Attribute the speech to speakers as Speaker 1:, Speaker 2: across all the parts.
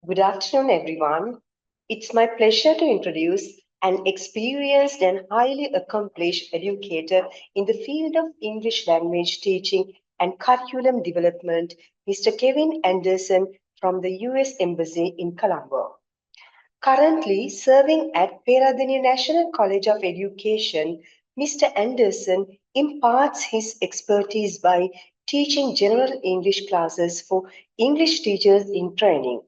Speaker 1: Good afternoon, everyone. It's my pleasure to introduce an experienced and highly accomplished educator in the field of English language teaching and curriculum development, Mr. Kevin Anderson from the US Embassy in Colombo. Currently serving at Peradeniya National College of Education, Mr. Anderson imparts his expertise by teaching general English classes for English teachers in training.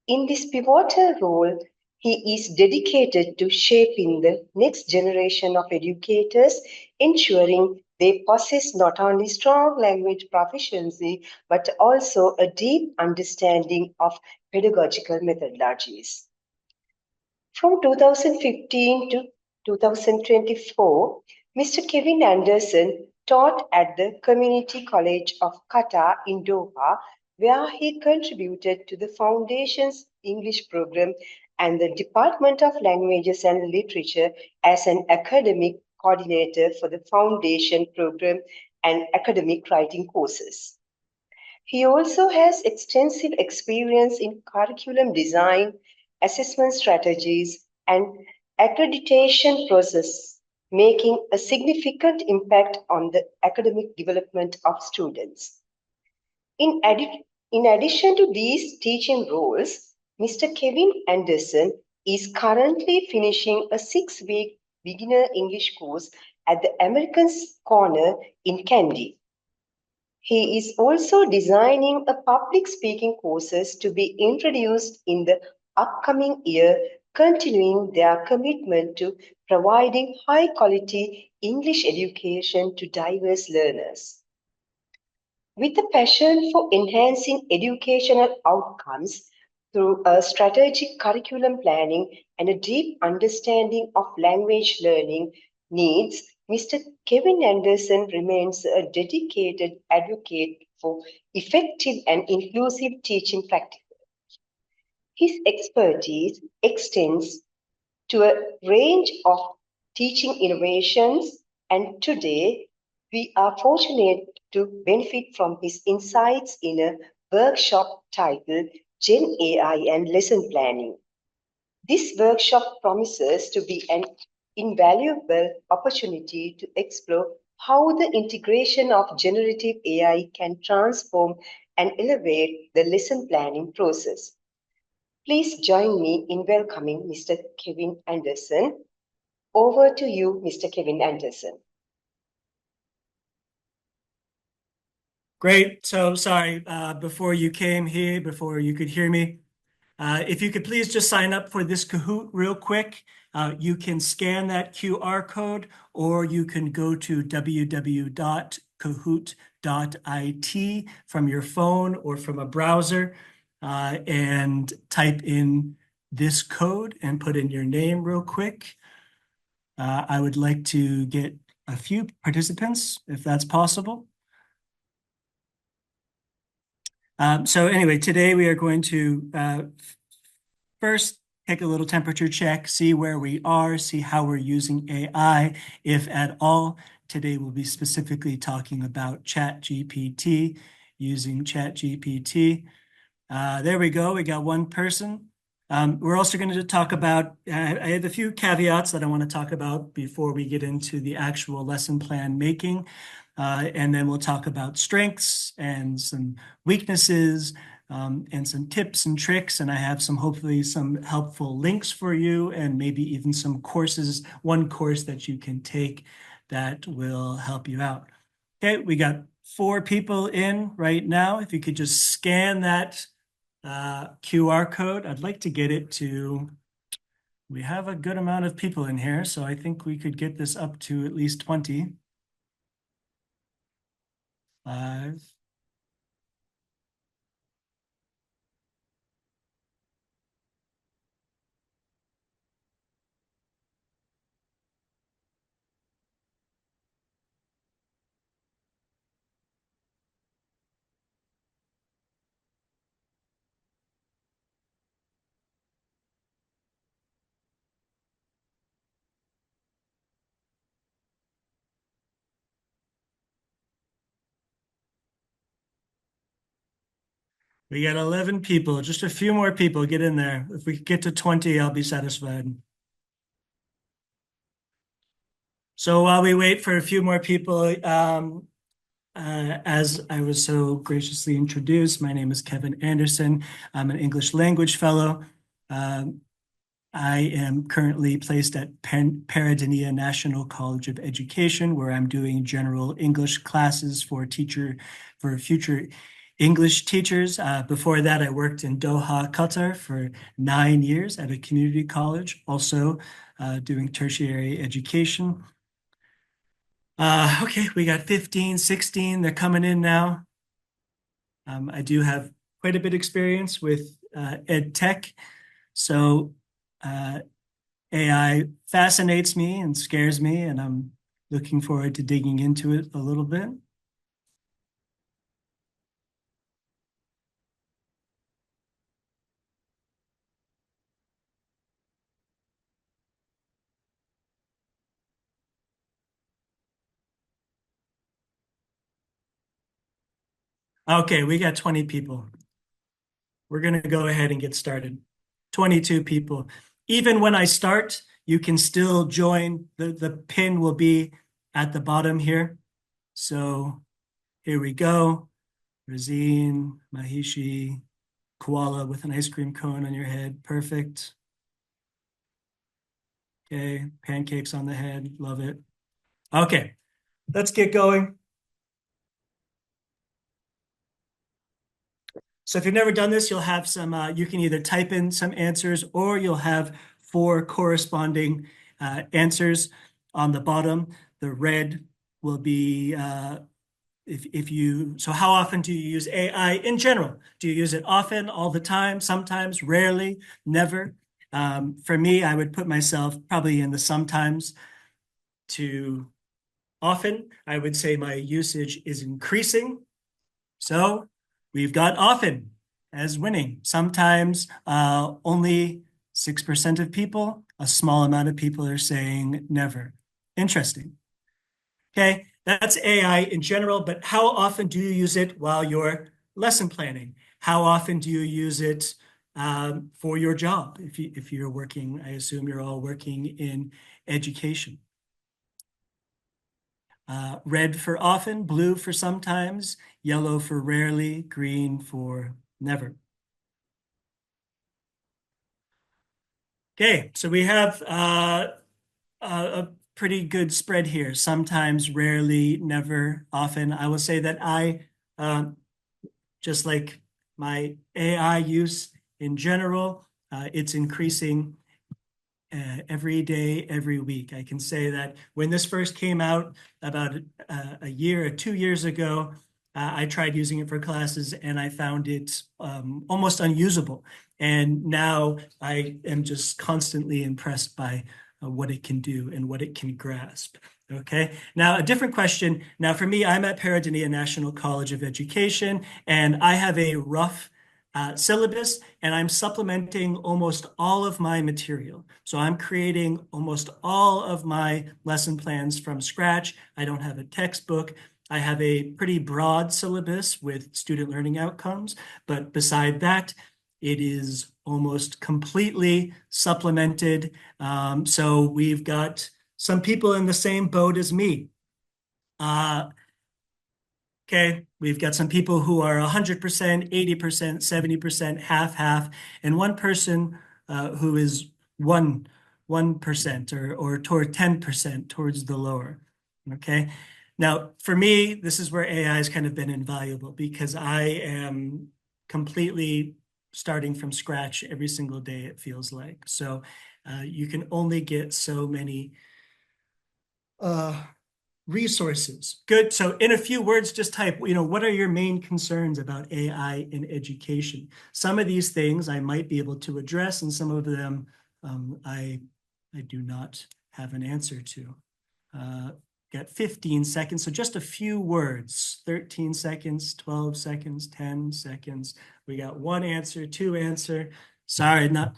Speaker 1: In this pivotal role, he is dedicated to shaping the next generation of educators, ensuring they possess not only strong language proficiency but also a deep understanding of pedagogical methodologies. From 2015 to 2024, Mr. Kevin Anderson taught at the Community College of Qatar in Doha, where he contributed to the Foundation's English program and the Department of Languages and Literature as an academic coordinator for the Foundation program and academic writing courses. He also has extensive experience in curriculum design, assessment strategies, and accreditation process, making a significant impact on the academic development of students. In, in addition to these teaching roles, Mr. Kevin Anderson is currently finishing a 6-week beginner English course at the Americans Corner in Kandy. He is also designing a public speaking courses to be introduced in the upcoming year, continuing their commitment to providing high quality English education to diverse learners. With a passion for enhancing educational outcomes through a strategic curriculum planning and a deep understanding of language learning needs, Mr. Kevin Anderson remains a dedicated advocate for effective and inclusive teaching practices. His expertise extends to a range of teaching innovations, and today we are fortunate to benefit from his insights in a workshop titled GenAI and Lesson Planning. This workshop promises to be an invaluable opportunity to explore how the integration of generative AI can transform and elevate the lesson planning process. Please join me in welcoming Mr. Kevin Anderson. Over to you, Mr. Kevin Anderson.
Speaker 2: Great. So sorry, before you came here, before you could hear me, if you could please just sign up for this Kahoot real quick. You can scan that QR code, or you can go to www.kahoot.it from your phone or from a browser and type in this code and put in your name real quick. I would like to get a few participants, if that's possible. So anyway, today we are going to first take a little temperature check, see where we are, see how we're using AI, if at all. Today we'll be specifically talking about ChatGPT, using ChatGPT. There we go, we got one person. We're also going to talk about, I have a few caveats that I want to talk about before we get into the actual lesson plan making. And then we'll talk about strengths and some weaknesses and some tips and tricks. And I have hopefully some helpful links for you and maybe even some courses, one course that you can take that will help you out. Okay, we got 4 people in right now. If you could just scan that QR code, I'd like to get it to, we have a good amount of people in here, so I think we could get this up to at least 20. 5. We got 11 people, just a few more people. Get in there. If we get to 20, I'll be satisfied. So while we wait for a few more people, as I was so graciously introduced, my name is Kevin Anderson. I'm an English language fellow. I am currently placed at Readiness National College of Education, where I'm doing general English classes for future English teachers. Before that, I worked in Doha, Qatar for 9 years at a community college, also doing tertiary education. Okay, we got 15, 16. They're coming in now. I do have quite a bit of experience with ed tech. So AI fascinates me and scares me, and I'm looking forward to digging into it a little bit. Okay, we got 20 people. We're going to go ahead and get started. 22 people. Even when I start, you can still join. The pin will be at the bottom here. So here we go. Razine, Mahishi, koala with an ice cream cone on your head. Perfect. Okay, pancakes on the head. Love it. Okay, let's get going. So if you've never done this, you'll have some, you can either type in some answers or you'll have 4 corresponding answers on the bottom. The red will be so how often do you use AI in general? Do you use it often, all the time, sometimes, rarely, never? For me, I would put myself probably in the sometimes to often. I would say my usage is increasing. So we've got often as winning. Sometimes only 6% of people, a small amount of people are saying never. Interesting. Okay, that's AI in general, but how often do you use it while you're lesson planning? How often do you use it for your job? If you're working, I assume you're all working in education. Red for often, blue for sometimes, yellow for rarely, green for never. Okay, so we have a pretty good spread here. Sometimes, rarely, never, often. I will say that just like my AI use in general, it's increasing every day, every week. I can say that when this first came out about a year or 2 years ago, I tried using it for classes and I found it almost unusable. And now I am just constantly impressed by what it can do and what it can grasp. Okay. Now, a different question. Now, for me, I'm at Readiness National College of Education, and I have a rough syllabus, and I'm supplementing almost all of my material. So I'm creating almost all of my lesson plans from scratch. I don't have a textbook. I have a pretty broad syllabus with student learning outcomes, but beside that, it is almost completely supplemented. So we've got some people in the same boat as me. Okay, we've got some people who are 100%, 80%, 70%, half, and one person who is 1% or toward 10% towards the lower. Okay. Now, for me, this is where AI has kind of been invaluable because I am completely starting from scratch every single day, it feels like. So you can only get so many resources. Good. So in a few words, just type, what are your main concerns about AI in education? Some of these things I might be able to address, and some of them I do not have an answer to. Got 15 seconds, so just a few words. 13 seconds, 12 seconds, 10 seconds. We got 1 answer, 2 answer. Sorry, not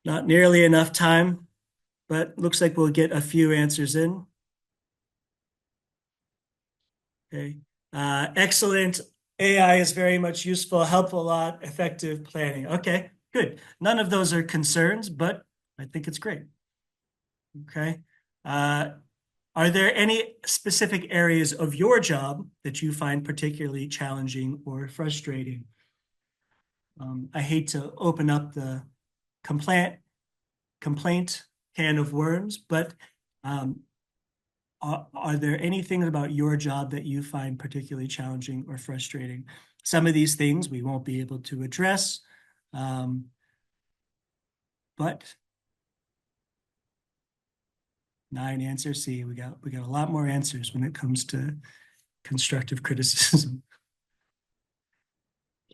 Speaker 2: nearly enough time, but looks like we'll get a few answers in. Okay. Excellent. AI is very much useful, helpful a lot, effective planning. Okay, good. None of those are concerns, but I think it's great. Okay. Uh, are there any specific areas of your job that you find particularly challenging or frustrating? I hate to open up the complaint can of worms, but um, are there anything about your job that you find particularly challenging or frustrating? Some of these things we won't be able to address, um, but 9 answers. See, we got a lot more answers when it comes to constructive criticism.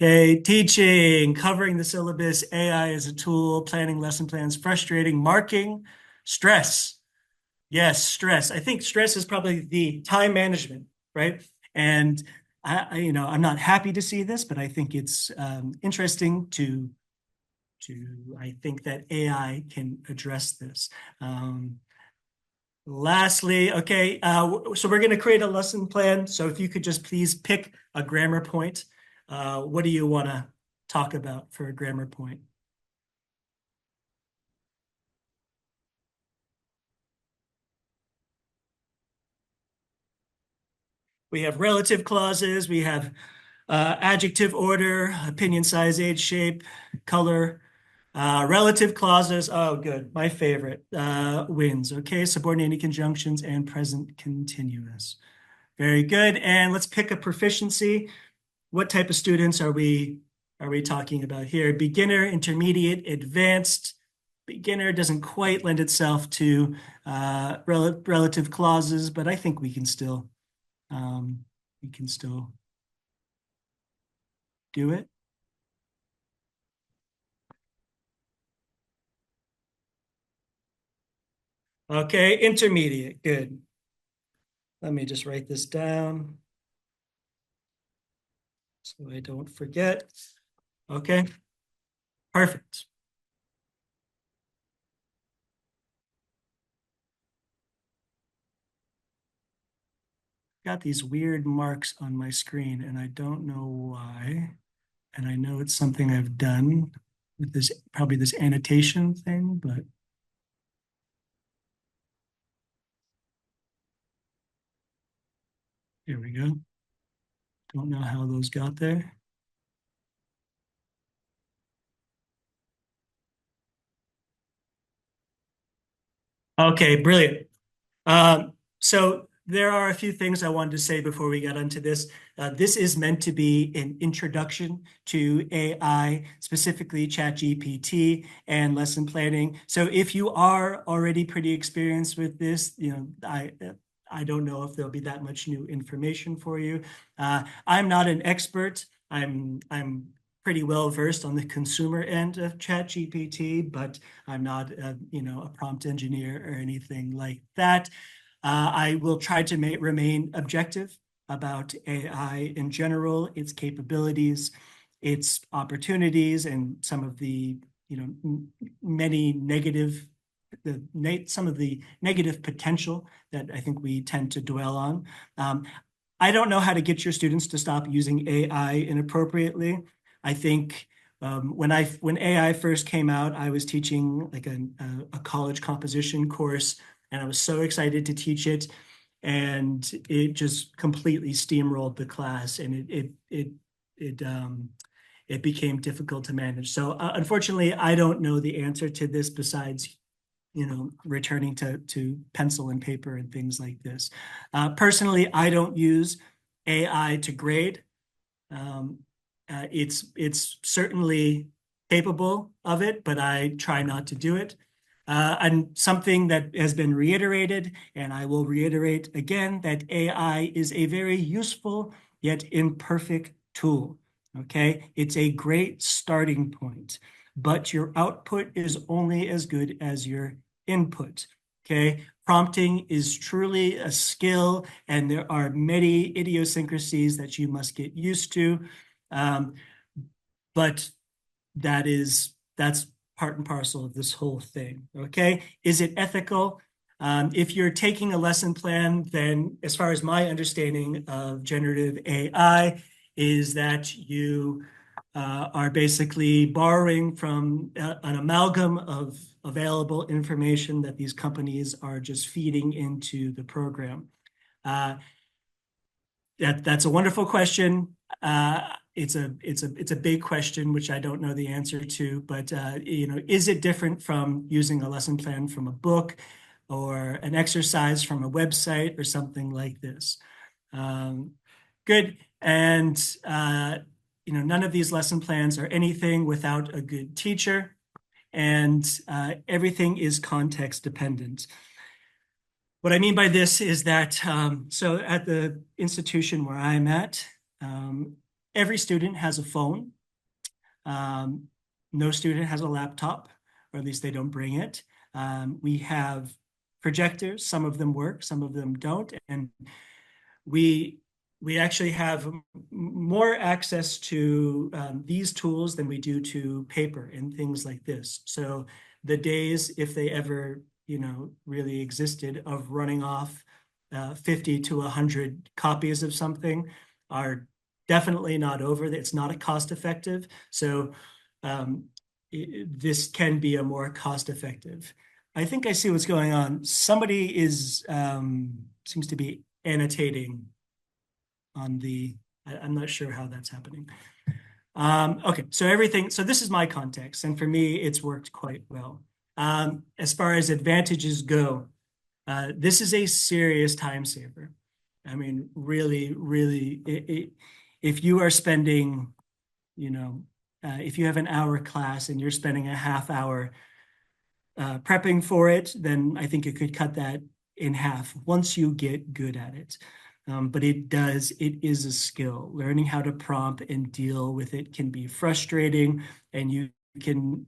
Speaker 2: Okay, teaching, covering the syllabus, AI as a tool, planning lesson plans, frustrating, marking, stress. Yes, stress. I think stress is probably the time management, right? And I'm not happy to see this, but I think it's interesting I think that AI can address this. Lastly, okay, so we're going to create a lesson plan. So if you could just please pick a grammar point, what do you want to talk about for a grammar point? We have relative clauses, we have adjective order, opinion, size, age, shape, color, relative clauses. Oh, good. My favorite. Wins. Okay. Subordinating conjunctions and present continuous. Very good. And let's pick a proficiency. What type of students are we talking about here? Beginner, intermediate, advanced. Beginner doesn't quite lend itself to relative clauses, but I think um, we can still do it. Okay, intermediate. Good. Let me just write this down so I don't forget. Okay, perfect. Got these weird marks on my screen and I don't know why. And I know it's something I've done with this, probably this annotation thing, but here we go. Don't know how those got there. Okay, brilliant. So there are a few things I wanted to say before we get onto this. This is meant to be an introduction to AI, specifically ChatGPT and lesson planning. So if you are already pretty experienced with this, I don't know if there'll be that much new information for you. I'm not an expert. I'm pretty well versed on the consumer end of ChatGPT, but I'm not a prompt engineer or anything like that. I will try to remain objective about AI in general, its capabilities, its opportunities, and some of the many negative some of the negative potential that I think we tend to dwell on. I don't know how to get your students to stop using AI inappropriately. I think when AI first came out, I was teaching like a college composition course, and I was so excited to teach it, and it just completely steamrolled the class, and it became difficult to manage. So unfortunately, I don't know the answer to this besides returning to pencil and paper and things like this. Personally, I don't use AI to grade. Um, it's certainly capable of it, but I try not to do it. And something that has been reiterated, and I will reiterate again, that AI is a very useful yet imperfect tool. Okay, it's a great starting point, but your output is only as good as your input. Okay, prompting is truly a skill, and there are many idiosyncrasies that you must get used to. Um, but that's part and parcel of this whole thing. Okay, is it ethical? If you're taking a lesson plan, then as far as my understanding of generative AI, is that you are basically borrowing from an amalgam of available information that these companies are just feeding into the program. That's a wonderful question. It's a big question, which I don't know the answer to, but is it different from using a lesson plan from a book or an exercise from a website or something like this? Good. And none of these lesson plans are anything without a good teacher, and everything is context dependent. What I mean by this is that, so at the institution where I'm at, every student has a phone. No student has a laptop, or at least they don't bring it. We have projectors. Some of them work, some of them don't. And we actually have more access to these tools than we do to paper and things like this. So the days, if they ever really existed, of running off 50 to 100 copies of something are definitely not over. It's not a cost effective. So this can be a more cost effective. I think I see what's going on. Somebody seems to be annotating on I'm not sure how that's happening. Okay, so this is my context, and for me, it's worked quite well. As far as advantages go, this is a serious time saver. I mean, really, really, if you are spending, if you have an hour class and you're spending a half hour prepping for it, then I think you could cut that in half once you get good at it. But it is a skill. Learning how to prompt and deal with it can be frustrating, and it can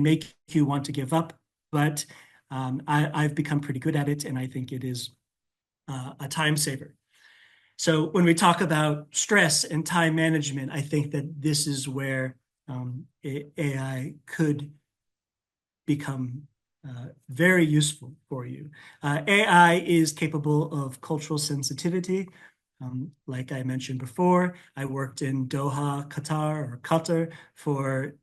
Speaker 2: make you want to give up. But I've become pretty good at it, and I think it is a time saver. So when we talk about stress and time management, I think that this is where AI could become very useful for you. AI is capable of cultural sensitivity. Like I mentioned before, I worked in Doha, Qatar for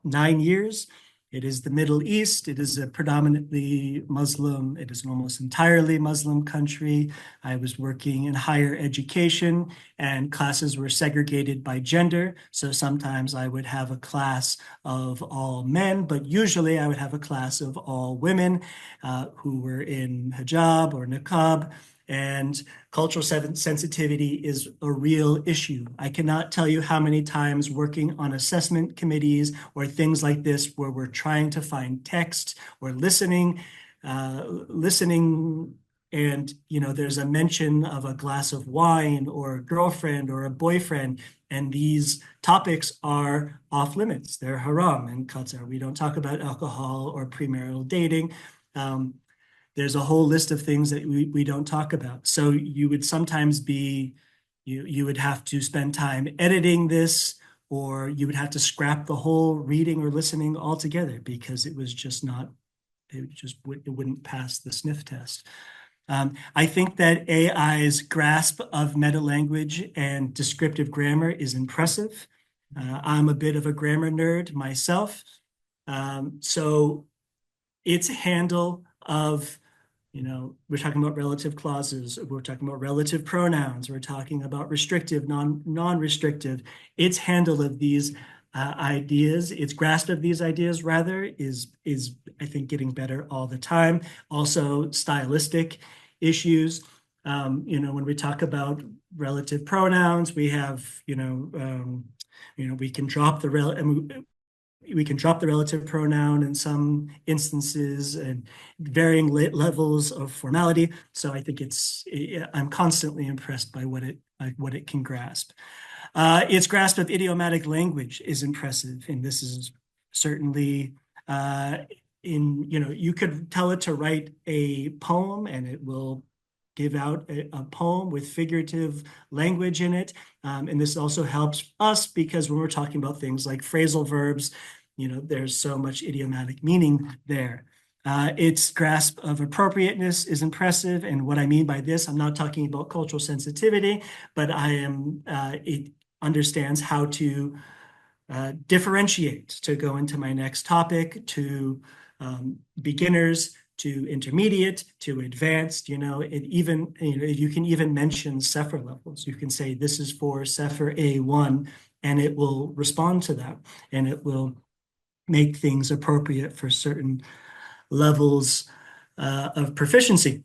Speaker 2: 9 years. It is the Middle East. It is a predominantly Muslim. It is an almost entirely Muslim country. I was working in higher education, and classes were segregated by gender. So sometimes I would have a class of all men, but usually I would have a class of all women who were in hijab or niqab. And cultural sensitivity is a real issue. I cannot tell you how many times working on assessment committees or things like this where we're trying to find text or listening, and there's a mention of a glass of wine or a girlfriend or a boyfriend, and these topics are off limits. They're haram in Qatar. We don't talk about alcohol or premarital dating. There's a whole list of things that we don't talk about. So you would sometimes you would have to spend time editing this, or you would have to scrap the whole reading or listening altogether because it wouldn't pass the sniff test. I think that AI's grasp of meta-language and descriptive grammar is impressive. I'm a bit of a grammar nerd myself. So its handle of we're talking about relative clauses, we're talking about relative pronouns, we're talking about restrictive, non-restrictive. Its handle of these ideas, its grasp of these ideas rather, is I think getting better all the time. Also, stylistic issues. When we talk about relative pronouns, we have we can drop the relative pronoun in some instances and varying levels of formality. So I think I'm constantly impressed by what it can grasp. Its grasp of idiomatic language is impressive, and this is certainly you could tell it to write a poem and it will give out a poem with figurative language in it. And this also helps us because when we're talking about things like phrasal verbs, there's so much idiomatic meaning there. Its grasp of appropriateness is impressive. And what I mean by this, I'm not talking about cultural sensitivity, but understands how to differentiate, to go into my next topic, to beginners, to intermediate, to advanced. You can even mention Cepher levels. You can say this is for Cepher A1, and it will respond to that, and it will make things appropriate for certain levels of proficiency.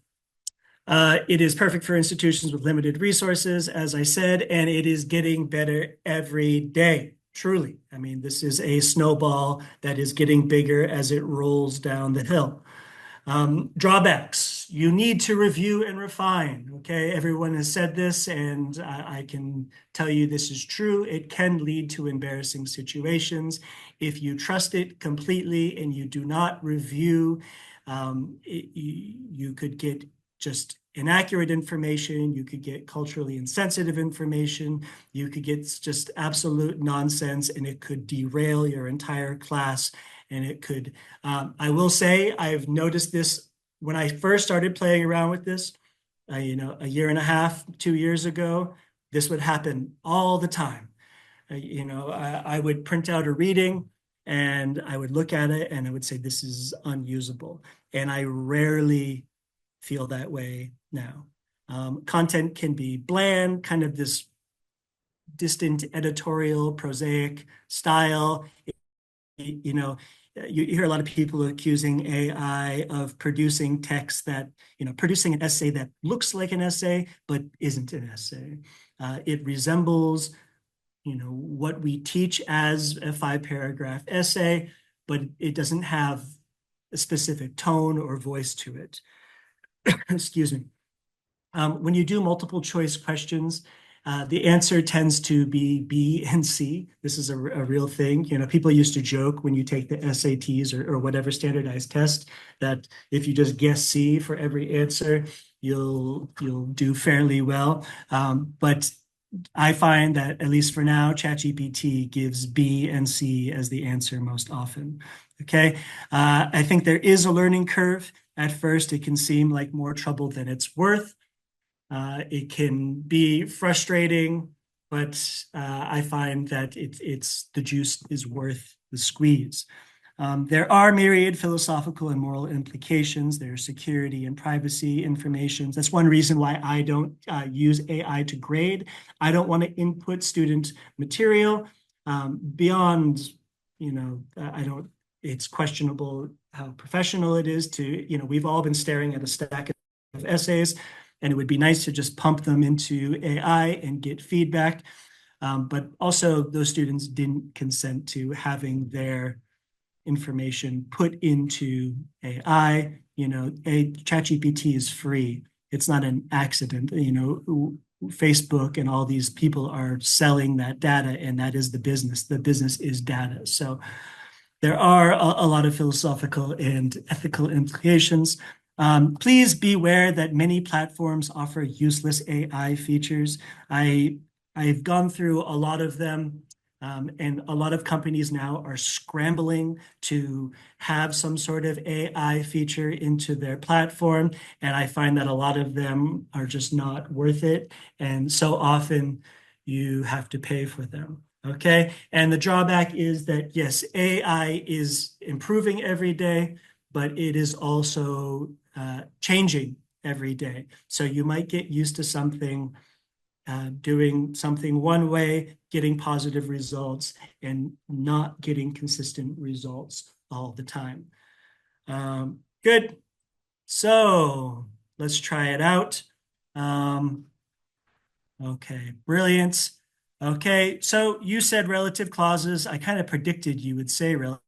Speaker 2: It is perfect for institutions with limited resources, as I said, and it is getting better every day. Truly. I mean, this is a snowball that is getting bigger as it rolls down the hill. Drawbacks. You need to review and refine. Okay, everyone has said this, and I can tell you this is true. It can lead to embarrassing situations. If you trust it completely and you do not review, you could get just inaccurate information. You could get culturally insensitive information. You could get just absolute nonsense, and it could derail your entire class. And it could, I will say, I've noticed this when I first started playing around with this, a year and a half, 2 years ago, this would happen all the time. I would print out a reading and I would look at it and I would say, this is unusable. And I rarely feel that way now. Content can be bland, kind of this distant editorial, prosaic style. You hear a lot of people accusing AI of producing text producing an essay that looks like an essay, but isn't an essay. It resembles, what we teach as a 5-paragraph essay, but it doesn't have a specific tone or voice to it. Excuse me. When you do multiple choice questions, the answer tends to be B and C. This is a real thing. People used to joke when you take the SATs or whatever standardized test that if you just guess C for every answer, you'll do fairly well. But I find that, at least for now, ChatGPT gives B and C as the answer most often. Okay. I think there is a learning curve. At first, it can seem like more trouble than it's worth. It can be frustrating, but I find that it's the juice is worth the squeeze. There are myriad philosophical and moral implications. There's security and privacy information. That's one reason why I don't use AI to grade. I don't want to input student material beyond, I don't, it's questionable how professional it is to, we've all been staring at a stack of essays, and it would be nice to just pump them into AI and get feedback. But also those students didn't consent to having their information put into AI. ChatGPT is free. It's not an accident. Facebook and all these people are selling that data, and that is the business. The business is data. So there are a lot of philosophical and ethical implications. Please beware that many platforms offer useless AI features. I've gone through a lot of them, and a lot of companies now are scrambling to have some sort of AI feature into their platform, and I find that a lot of them are just not worth it, and so often you have to pay for them. Okay, and the drawback is that, yes, AI is improving every day, but it is also changing every day. So you might get used to something, doing something one way, getting positive results, and not getting consistent results all the time. Good. So let's try it out. Okay, brilliant. Okay, so you said relative clauses. I kind of predicted you would say relative.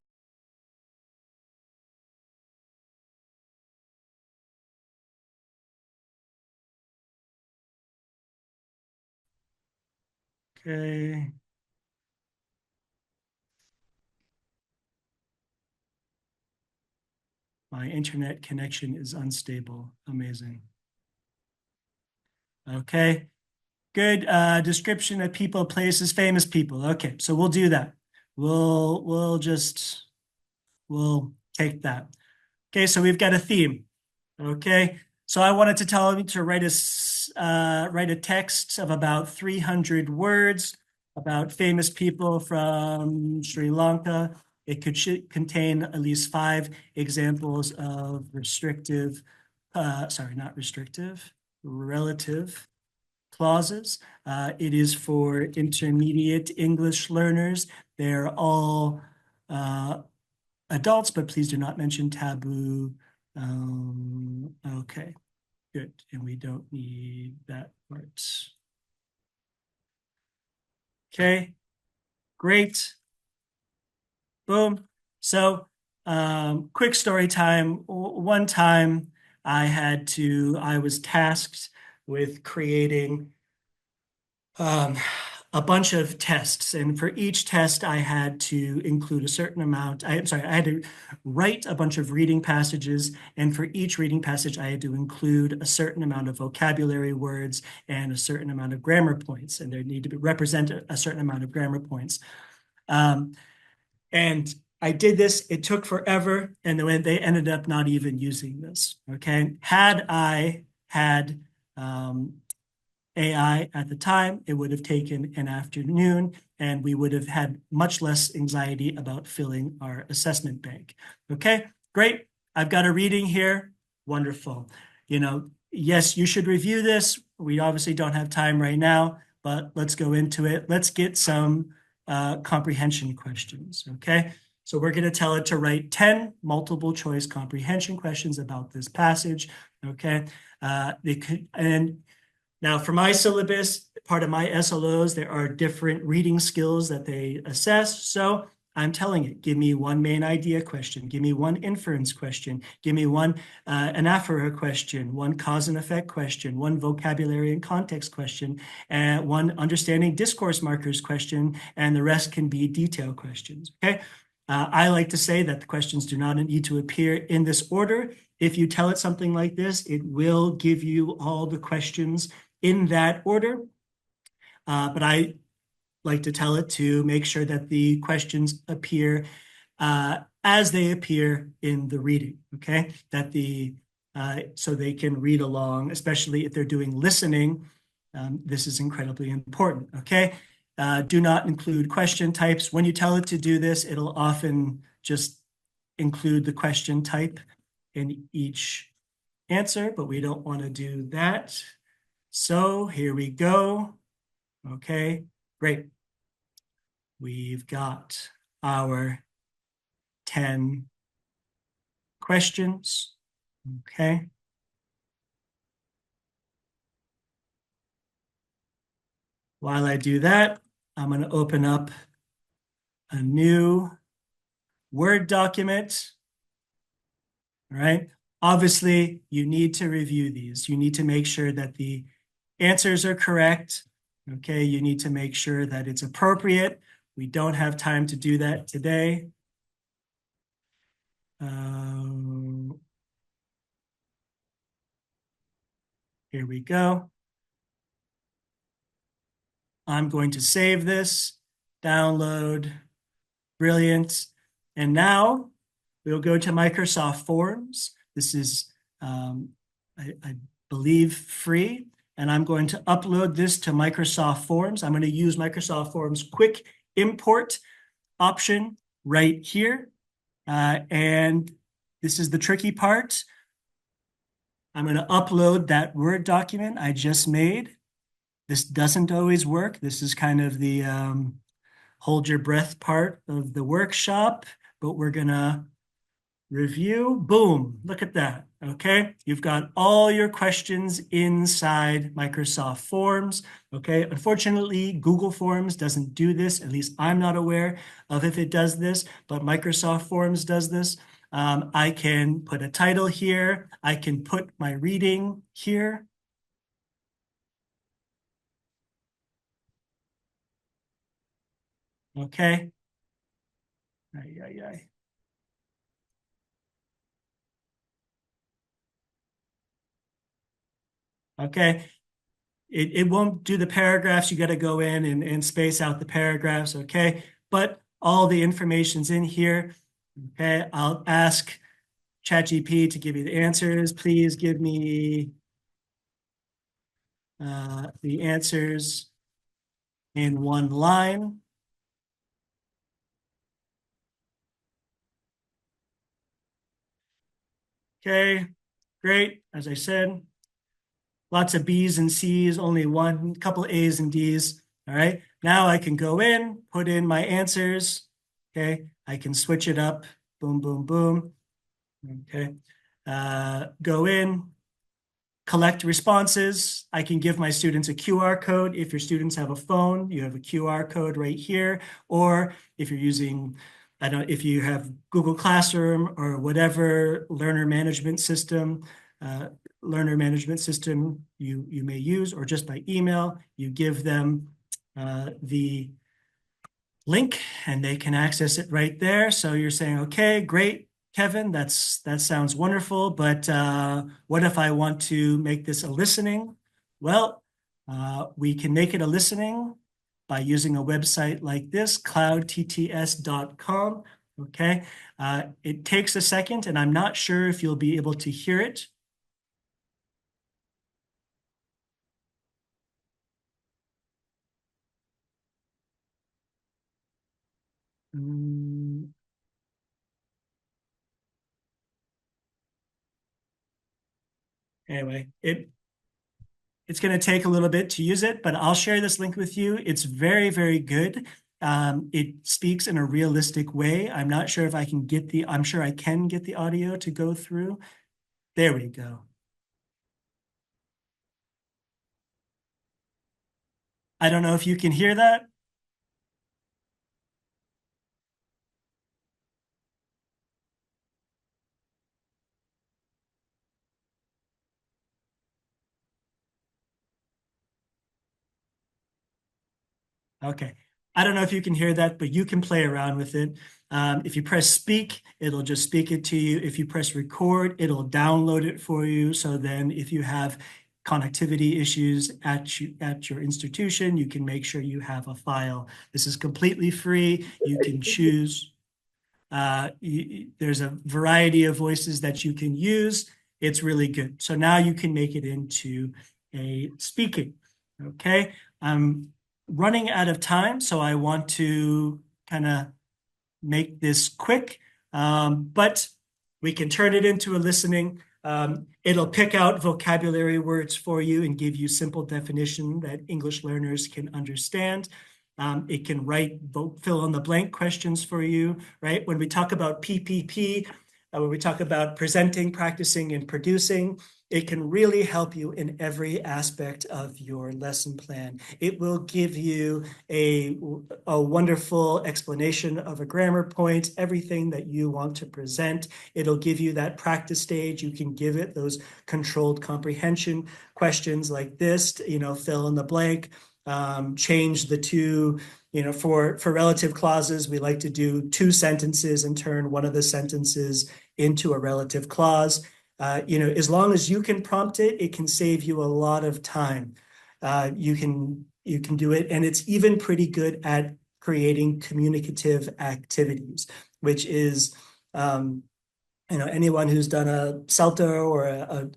Speaker 2: Okay. My internet connection is unstable. Amazing. Okay, good. Description of people, places, famous people. Okay, so we'll do that. We'll take that. Okay, so we've got a theme. Okay, so I wanted to tell you to write a text of about 300 words. about famous people from Sri Lanka. It could contain at least 5 examples of relative clauses. It is for intermediate English learners. They're all adults, but please do not mention taboo. Okay, good. And we don't need that part. Okay, great. Boom. So, quick story time. One time I was tasked with creating a bunch of tests. And for each test, I had to include a certain amount. I had to write a bunch of reading passages. And for each reading passage, I had to include a certain amount of vocabulary words and a certain amount of grammar points. And there need to represent a certain amount of grammar points. And I did this, it took forever, and then they ended up not even using this, okay? Had I had AI at the time, it would have taken an afternoon, and we would have had much less anxiety about filling our assessment bank. Okay, great. I've got a reading here. Wonderful. Yes, you should review this. We obviously don't have time right now, but let's go into it. Let's get some comprehension questions, okay? So we're going to tell it to write 10 multiple choice comprehension questions about this passage, okay? Now for my syllabus, part of my SLOs, there are different reading skills that they assess. So I'm telling it, give me one main idea question, give me one inference question, give me one anaphora question, one cause and effect question, one vocabulary and context question, and one understanding discourse markers question, and the rest can be detail questions, okay? I like to say that the questions do not need to appear in this order. If you tell it something like this, it will give you all the questions in that order. But I like to tell it to make sure that the questions appear as they appear in the reading, okay? So they can read along, especially if they're doing listening. This is incredibly important, okay? Do not include question types. When you tell it to do this, it'll often just include the question type in each answer, but we don't want to do that. So here we go. Okay, great. We've got our 10 questions. Okay. While I do that, I'm going to open up a new Word document. All right. Obviously, you need to review these. You need to make sure that the answers are correct. Okay, you need to make sure that it's appropriate. We don't have time to do that today. Here we go. I'm going to save this, download, brilliant. And now we'll go to Microsoft Forms. This is, I believe, free. And I'm going to upload this to Microsoft Forms. I'm going to use Microsoft Forms quick import option right here. And this is the tricky part. I'm going to upload that Word document I just made. This doesn't always work. This is kind of the hold your breath part of the workshop, but we're going to review. Boom, look at that. Okay, you've got all your questions inside Microsoft Forms. Okay, unfortunately, Google Forms doesn't do this. At least I'm not aware of if it does this, but Microsoft Forms does this. I can put a title here. I can put my reading here. Okay. Ay, ay, ay. Okay. It won't do the paragraphs. You got to go in and space out the paragraphs. Okay. But all the information's in here. Okay. I'll ask ChatGPT to give me the answers. Please give me the answers in one line. Okay, great. As I said, lots of B's and C's, only one couple A's and D's. All right, now I can go in, put in my answers. Okay, I can switch it up. Boom, boom, boom. Okay, go in, collect responses. I can give my students a QR code. If your students have a phone, you have a QR code right here. Or if you're using, I don't, if you have Google Classroom or whatever uh, learner management system you may use, or just by email, you give them the link and they can access it right there. So you're saying, okay, great, Kevin, that sounds wonderful, but what if I want to make this a listening? Well, we can make it a listening by using a website like this, cloudtts.com. Okay, it takes a second, and I'm not sure if you'll be able to hear it. Mm, anyway, it's going to take a little bit to use it, but I'll share this link with you. It's very, very good. It speaks in a realistic way. I'm not sure if I can get I'm sure I can get the audio to go through. There we go. I don't know if you can hear that. Okay. I don't know if you can hear that, but you can play around with it. If you press speak, it'll just speak it to you. If you press record, it'll download it for you. So then if you have connectivity issues at your institution, you can make sure you have a file. This is completely free. You can choose. There's a variety of voices that you can use. It's really good. So now you can make it into a speaking. Okay. I'm running out of time, so I want to kind of make this quick, but we can turn it into a listening. It'll pick out vocabulary words for you and give you simple definition that English learners can understand. It can write fill in the blank questions for you, right? When we talk about PPP, when we talk about presenting, practicing, and producing, it can really help you in every aspect of your lesson plan. It will give you a wonderful explanation of a grammar point, everything that you want to present. It'll give you that practice stage. You can give it those controlled comprehension questions like this, fill in the blank, change the two, for relative clauses, we like to do two sentences and turn one of the sentences into a relative clause. As long as you can prompt it, it can save you a lot of time. You can do it, and it's even pretty good at creating communicative activities, which is anyone who's done a CELTA or a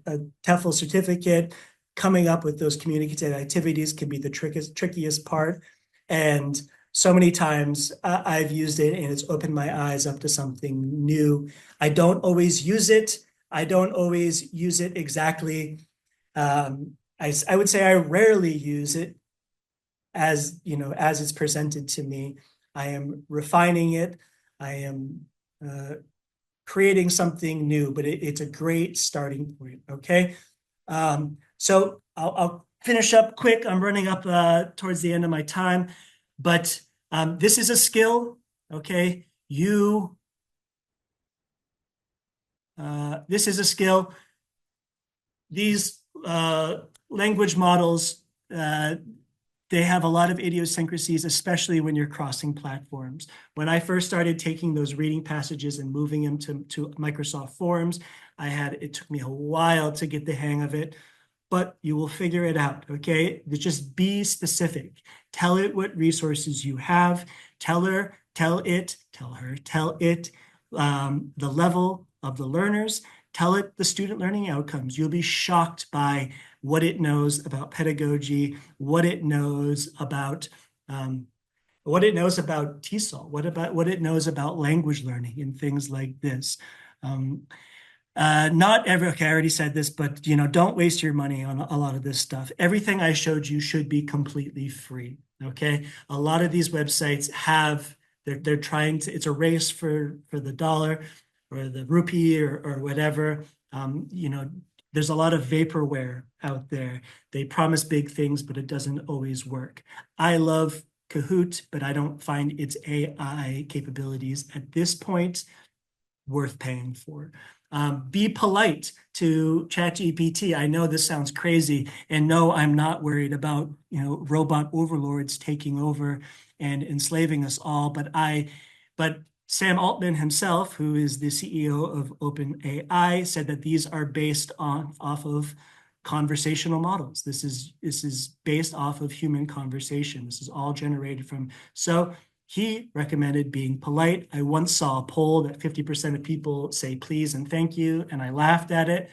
Speaker 2: TEFL certificate, coming up with those communicative activities can be the trickiest part. And so many times I've used it and it's opened my eyes up to something new. I don't always use it. I don't always use it exactly. I would say I rarely use it as it's presented to me. I am refining it. I am creating something new, but it's a great starting point. Okay. So I'll finish up quick. I'm running up towards the end of my time, but this is a skill. Okay. This is a skill. These language models, they have a lot of idiosyncrasies, especially when you're crossing platforms. When I first started taking those reading passages and moving them to Microsoft Forms, it took me a while to get the hang of it, but you will figure it out, okay? Just be specific. Tell it what resources you have. Tell her, tell it, the level of the learners. Tell it the student learning outcomes. You'll be shocked by what it knows about pedagogy, what it knows about what it knows about TESOL, what it knows about language learning and things like this. Okay, I already said this, but don't waste your money on a lot of this stuff. Everything I showed you should be completely free. Okay, a lot of these websites they're trying to. It's a race for the dollar or the rupee or whatever. There's a lot of vaporware out there. They promise big things, but it doesn't always work. I love Kahoot, but I don't find its AI capabilities at this point worth paying for. Be polite to ChatGPT. I know this sounds crazy, and no, I'm not worried about robot overlords taking over and enslaving us all. But Sam Altman himself, who is the CEO of OpenAI, said that these are based off of conversational models. This is based off of human conversation. This is all generated from. So he recommended being polite. I once saw a poll that 50% of people say please and thank you, and I laughed at it.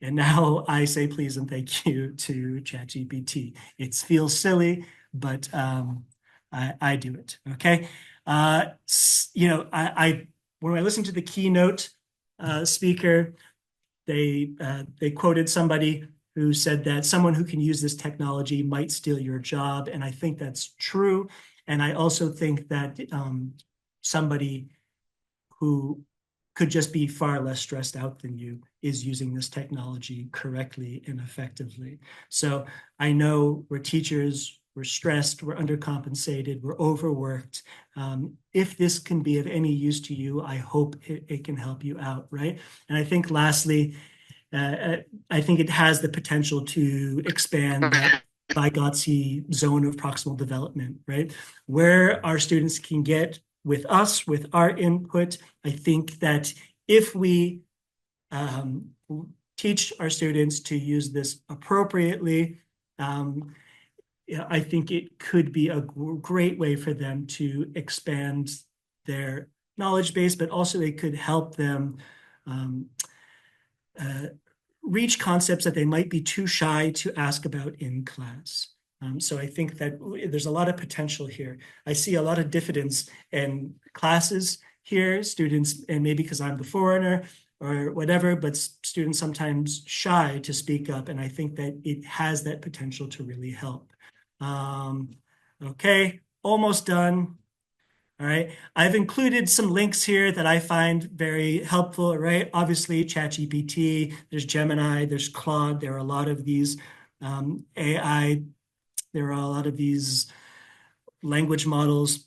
Speaker 2: And now I say please and thank you to ChatGPT. It feels silly, but I do it. Okay. When I listened to the keynote speaker, they quoted somebody who said that someone who can use this technology might steal your job, and I think that's true. And I also think that somebody who could just be far less stressed out than you is using this technology correctly and effectively. So I know we're teachers, we're stressed, we're undercompensated, we're overworked. If this can be of any use to you, I hope it can help you out, right? And I think lastly, I think it has the potential to expand that Vygotsky zone of proximal development, right? Where our students can get with us, with our input. I think that if we teach our students to use this appropriately, I think it could be a great way for them to expand their knowledge base, but also it could help them reach concepts that they might be too shy to ask about in class. So I think that there's a lot of potential here. I see a lot of diffidence in classes here, students, and maybe because I'm the foreigner or whatever, but students sometimes shy to speak up, and I think that it has that potential to really help. Okay, almost done. All right, I've included some links here that I find very helpful, right? Obviously, ChatGPT, there's Gemini, there's Claude, there are a lot of these AI, there are a lot of these language models.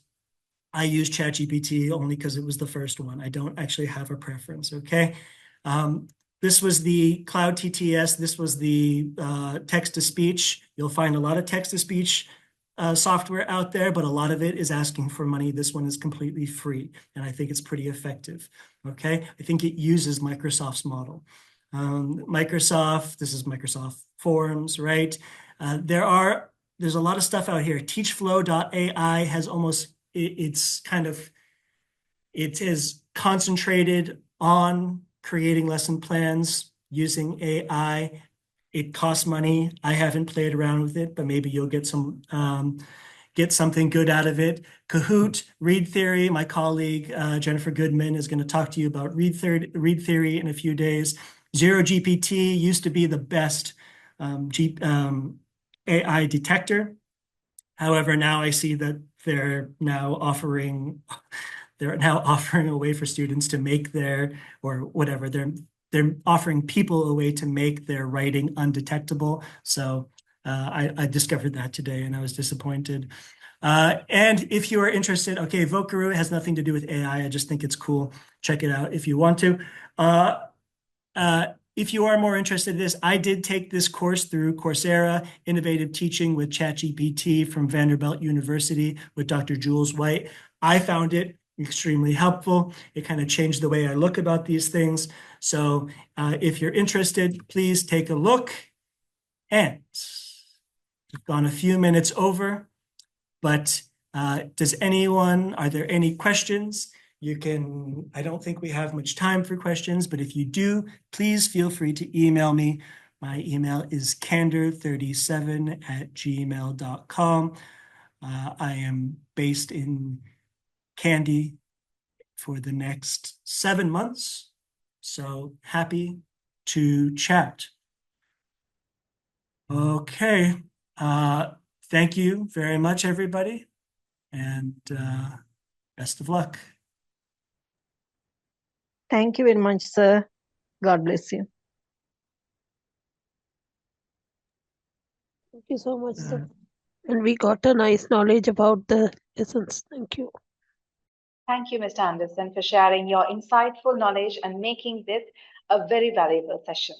Speaker 2: I use ChatGPT only because it was the first one. I don't actually have a preference, okay? This was the Cloud TTS. This was the text-to-speech. You'll find a lot of text-to-speech software out there, but a lot of it is asking for money. This one is completely free, and I think it's pretty effective, okay? I think it uses Microsoft's model. This is Microsoft Forms, right? There's a lot of stuff out here. Teachflow.ai has it is concentrated on creating lesson plans using AI. It costs money. I haven't played around with it, but maybe you'll get something good out of it. Kahoot, Read Theory. My colleague Jennifer Goodman is going to talk to you about Read Theory in a few days. Zero GPT used to be the best AI detector. However, now I see that they're now offering a way for students to make they're offering people a way to make their writing undetectable. So I discovered that today and I was disappointed. And if you are interested, okay, Vocaroo has nothing to do with AI. I just think it's cool. Check it out if you want to. If you are more interested in this, I did take this course through Coursera, Innovative Teaching with ChatGPT from Vanderbilt University with Dr. Jules White. I found it extremely helpful. It kind of changed the way I look about these things. So if you're interested, please take a look. And we've gone a few minutes over, but are there any questions? I don't think we have much time for questions, but if you do, please feel free to email me. My email is candor37@gmail.com. I am based in Kandy for the next 7 months, so happy to chat. Okay, thank you very much, everybody, and best of luck.
Speaker 3: Thank you very much, sir. God bless you.
Speaker 4: Thank you so much, sir. And we got a nice knowledge about the lessons. Thank you.
Speaker 5: Thank you, Mr. Anderson, for sharing your insightful knowledge and making this a very valuable session.